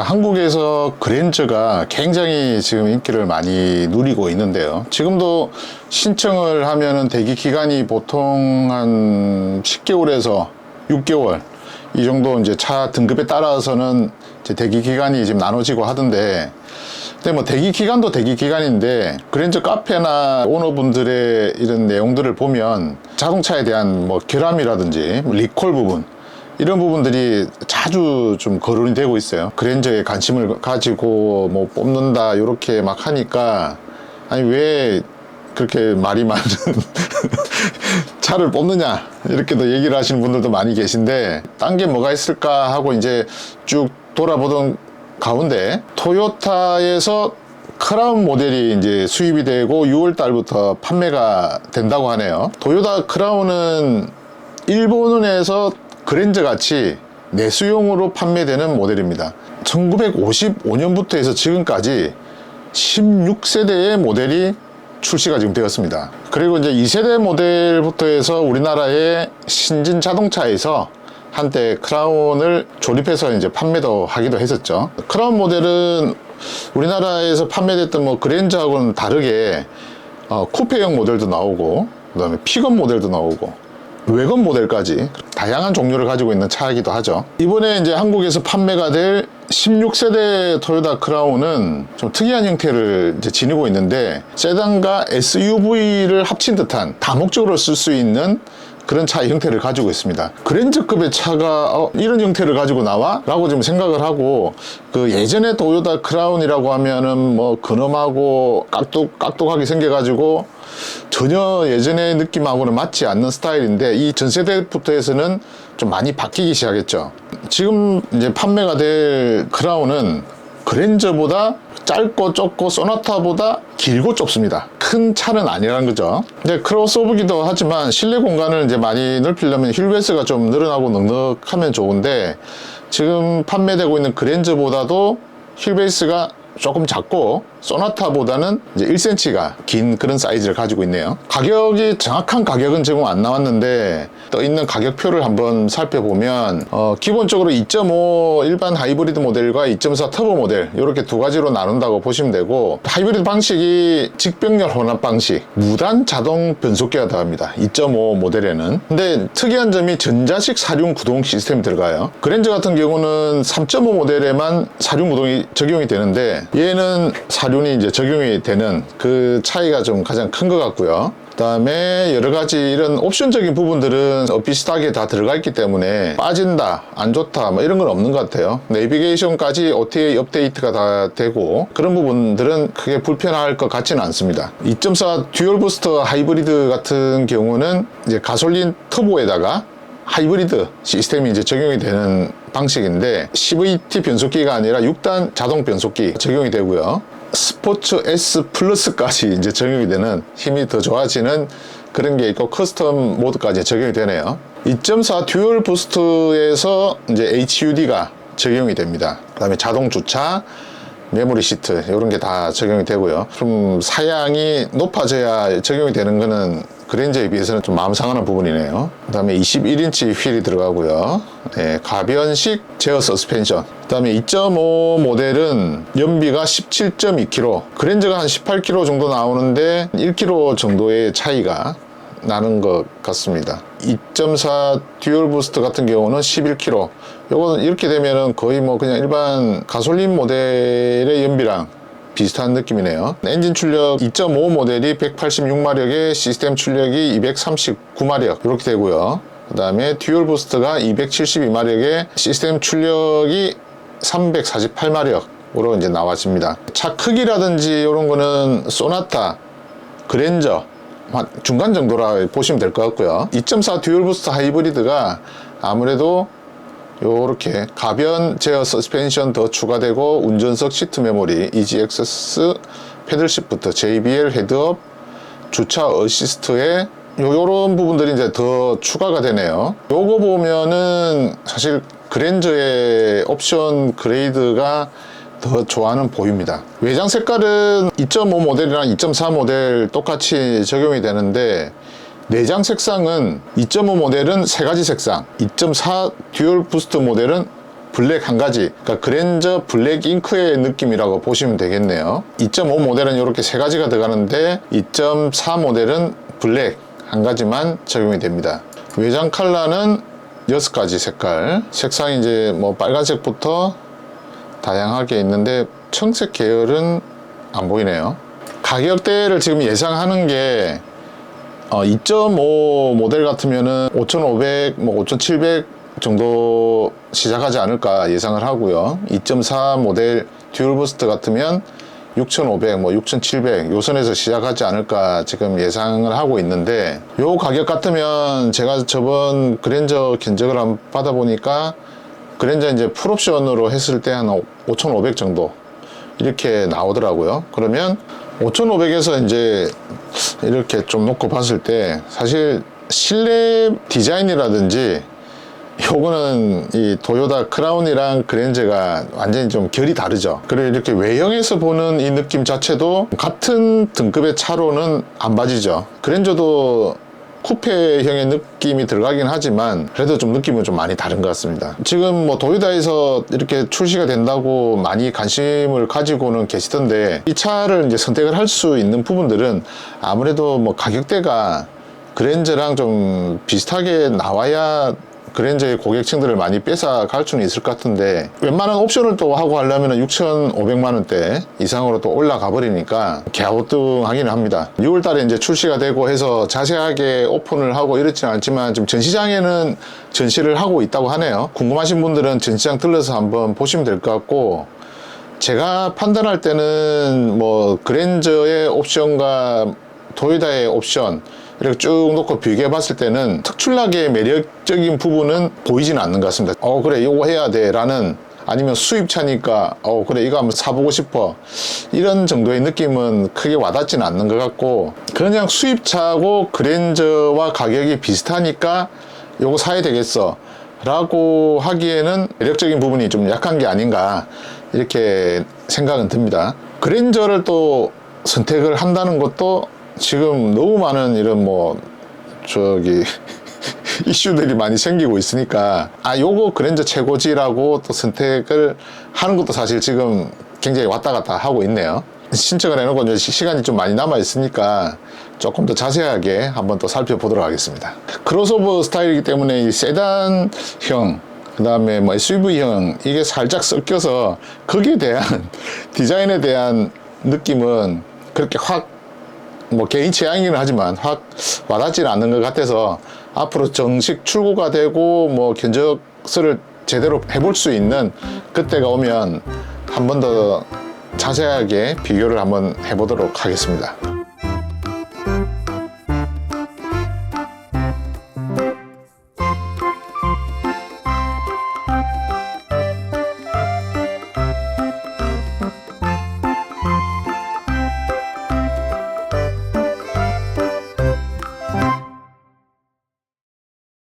한국에서 그랜저가 굉장히 지금 인기를 많이 누리고 있는데요. 지금도 신청을 하면은 대기 기간이 보통 한 10개월에서 6개월 이 정도 이제 차 등급에 따라서는 이제 대기 기간이 지금 나눠지고 하던데, 근데 뭐 대기 기간도 대기 기간인데 그랜저 카페나 오너분들의 이런 내용들을 보면 자동차에 대한 뭐 결함이라든지 리콜 부분, 이런 부분들이 자주 좀 거론이 되고 있어요. 그랜저에 관심을 가지고 뭐 뽑는다 이렇게 막 하니까, 아니 왜 그렇게 말이 많은 차를 뽑느냐 이렇게도 얘기를 하시는 분들도 많이 계신데, 딴 게 뭐가 있을까 하고 이제 쭉 돌아보던 가운데 토요타에서 크라운 모델이 이제 수입이 되고 6월 달부터 판매가 된다고 하네요. 토요타 크라운은 일본에서 그랜저 같이 내수용으로 판매되는 모델입니다. 1955년부터 해서 지금까지 16세대의 모델이 출시가 지금 되었습니다. 그리고 이제 2세대 모델부터 해서 우리나라의 신진 자동차에서 한때 크라운을 조립해서 이제 판매도 하기도 했었죠. 크라운 모델은 우리나라에서 판매됐던 뭐 그랜저하고는 다르게 쿠페형 모델도 나오고, 그 다음에 픽업 모델도 나오고, 외건 모델까지 다양한 종류를 가지고 있는 차이기도 하죠. 이번에 이제 한국에서 판매가 될 16세대 토요타 크라운은 좀 특이한 형태를 이제 지니고 있는데, 세단과 SUV를 합친 듯한 다목적으로 쓸 수 있는 그런 차의 형태를 가지고 있습니다. 그랜저급의 차가 이런 형태를 가지고 나와? 라고 좀 생각을 하고, 그 예전에 토요타 크라운이라고 하면은 뭐 근엄하고 깍둑하게 생겨가지고 전혀 예전의 느낌하고는 맞지 않는 스타일인데, 이 전세대부터 해서는 좀 많이 바뀌기 시작했죠. 지금 이제 판매가 될 크라운은 그랜저보다 짧고 좁고 소나타보다 길고 좁습니다. 큰 차는 아니라는 거죠. 근데 크로스오버기도 하지만 실내 공간을 이제 많이 넓히려면 휠베이스가 좀 늘어나고 넉넉하면 좋은데, 지금 판매되고 있는 그랜저보다도 휠베이스가 조금 작고 소나타보다는 이제 1cm가 긴 그런 사이즈를 가지고 있네요. 가격이, 정확한 가격은 지금 안 나왔는데 떠 있는 가격표를 한번 살펴보면 기본적으로 2.5 일반 하이브리드 모델과 2.4 터보 모델 이렇게 두 가지로 나눈다고 보시면 되고, 하이브리드 방식이 직병렬 혼합 방식, 무단 자동 변속기가 들어갑니다. 2.5 모델에는. 근데 특이한 점이 전자식 사륜 구동 시스템이 들어가요. 그랜저 같은 경우는 3.5 모델에만 사륜 구동이 적용이 되는데, 얘는 사륜이 이제 적용이 되는 그 차이가 좀 가장 큰 것 같고요. 그 다음에 여러 가지 이런 옵션적인 부분들은 비슷하게 다 들어가 있기 때문에 빠진다, 안 좋다 뭐 이런 건 없는 것 같아요. 내비게이션까지 OTA 업데이트가 다 되고, 그런 부분들은 크게 불편할 것 같지는 않습니다. 2.4 듀얼 부스터 하이브리드 같은 경우는 이제 가솔린 터보에다가 하이브리드 시스템이 이제 적용이 되는 방식인데, CVT 변속기가 아니라 6단 자동 변속기 적용이 되고요. 스포츠 S 플러스까지 이제 적용이 되는, 힘이 더 좋아지는 그런 게 있고, 커스텀 모드까지 적용이 되네요. 2.4 듀얼 부스트에서 이제 HUD가 적용이 됩니다. 그 다음에 자동 주차, 메모리 시트 이런 게 다 적용이 되고요. 좀 사양이 높아져야 적용이 되는 거는 그랜저에 비해서는 좀 마음 상하는 부분이네요. 그 다음에 21인치 휠이 들어가고요. 네, 가변식 제어 서스펜션. 그 다음에 2.5 모델은 연비가 17.2km, 그랜저가 한 18km 정도 나오는데 1km 정도의 차이가 나는 것 같습니다. 2.4 듀얼 부스트 같은 경우는 11km. 요거는 이렇게 되면은 거의 뭐 그냥 일반 가솔린 모델의 연비랑 비슷한 느낌이네요. 엔진 출력 2.5 모델이 186마력에 시스템 출력이 239마력 이렇게 되고요. 그 다음에 듀얼 부스트가 272마력에 시스템 출력이 348마력으로 이제 나와집니다. 차 크기라든지 이런 거는 소나타, 그랜저 중간 정도라 보시면 될 것 같고요. 2.4 듀얼 부스트 하이브리드가 아무래도 요렇게 가변 제어 서스펜션 더 추가되고, 운전석 시트 메모리, 이지 액세스, 패들 시프트, JBL 헤드업, 주차 어시스트에 요런 부분들이 이제 더 추가가 되네요. 요거 보면은 사실 그랜저의 옵션 그레이드가 더 좋아는 보입니다. 외장 색깔은 2.5 모델이랑 2.4 모델 똑같이 적용이 되는데, 내장 색상은 2.5 모델은 세 가지 색상, 2.4 듀얼 부스트 모델은 블랙 한 가지, 그러니까 그랜저 블랙 잉크의 느낌이라고 보시면 되겠네요. 2.5 모델은 이렇게 세 가지가 들어가는데 2.4 모델은 블랙 한 가지만 적용이 됩니다. 외장 컬러는 6가지 색상이 이제 뭐 빨간색부터 다양하게 있는데 청색 계열은 안 보이네요. 가격대를 지금 예상하는 게 2.5 모델 같으면은 5,500, 뭐 5,700 정도 시작하지 않을까 예상을 하고요. 2.4 모델 듀얼 부스트 같으면 6,500, 뭐 6,700 요 선에서 시작하지 않을까 지금 예상을 하고 있는데, 요 가격 같으면 제가 저번 그랜저 견적을 한번 받아보니까 그랜저 이제 풀옵션으로 했을 때 한 5,500 정도 이렇게 나오더라고요. 그러면 5,500에서 이제 이렇게 좀 놓고 봤을 때 사실 실내 디자인이라든지 요거는 이 토요타 크라운이랑 그랜저가 완전히 좀 결이 다르죠. 그리고 이렇게 외형에서 보는 이 느낌 자체도 같은 등급의 차로는 안 빠지죠. 그랜저도 쿠페형의 느낌이 들어가긴 하지만 그래도 좀 느낌은 좀 많이 다른 것 같습니다. 지금 뭐 토요타에서 이렇게 출시가 된다고 많이 관심을 가지고는 계시던데, 이 차를 이제 선택을 할 수 있는 부분들은 아무래도 뭐 가격대가 그랜저랑 좀 비슷하게 나와야 그랜저의 고객층들을 많이 뺏어갈 수는 있을 것 같은데, 웬만한 옵션을 또 하고 하려면 6,500만원대 이상으로 또 올라가 버리니까 갸우뚱하기는 합니다. 6월 달에 이제 출시가 되고 해서 자세하게 오픈을 하고 이렇지는 않지만 지금 전시장에는 전시를 하고 있다고 하네요. 궁금하신 분들은 전시장 들러서 한번 보시면 될 것 같고, 제가 판단할 때는 뭐 그랜저의 옵션과 토요타의 옵션 이렇게 쭉 놓고 비교해 봤을 때는 특출나게 매력적인 부분은 보이지는 않는 것 같습니다. 그래 이거 해야 돼 라는, 아니면 수입차니까 그래 이거 한번 사보고 싶어, 이런 정도의 느낌은 크게 와닿지는 않는 것 같고, 그냥 수입차고 그랜저와 가격이 비슷하니까 요거 사야 되겠어 라고 하기에는 매력적인 부분이 좀 약한 게 아닌가 이렇게 생각은 듭니다. 그랜저를 또 선택을 한다는 것도 지금 너무 많은 이런 이슈들이 많이 생기고 있으니까 요거 그랜저 최고지라고 또 선택을 하는 것도 사실 지금 굉장히 왔다 갔다 하고 있네요. 신청을 해놓고 이제 시간이 좀 많이 남아 있으니까 조금 더 자세하게 한번 또 살펴보도록 하겠습니다. 크로스오버 스타일이기 때문에 이 세단형, 그 다음에 뭐 SUV형 이게 살짝 섞여서 거기에 대한 디자인에 대한 느낌은 그렇게 확 뭐 개인 취향이긴 하지만 확 와닿지는 않는 것 같아서, 앞으로 정식 출고가 되고 뭐 견적서를 제대로 해볼 수 있는 그때가 오면 한 번 더 자세하게 비교를 한번 해보도록 하겠습니다.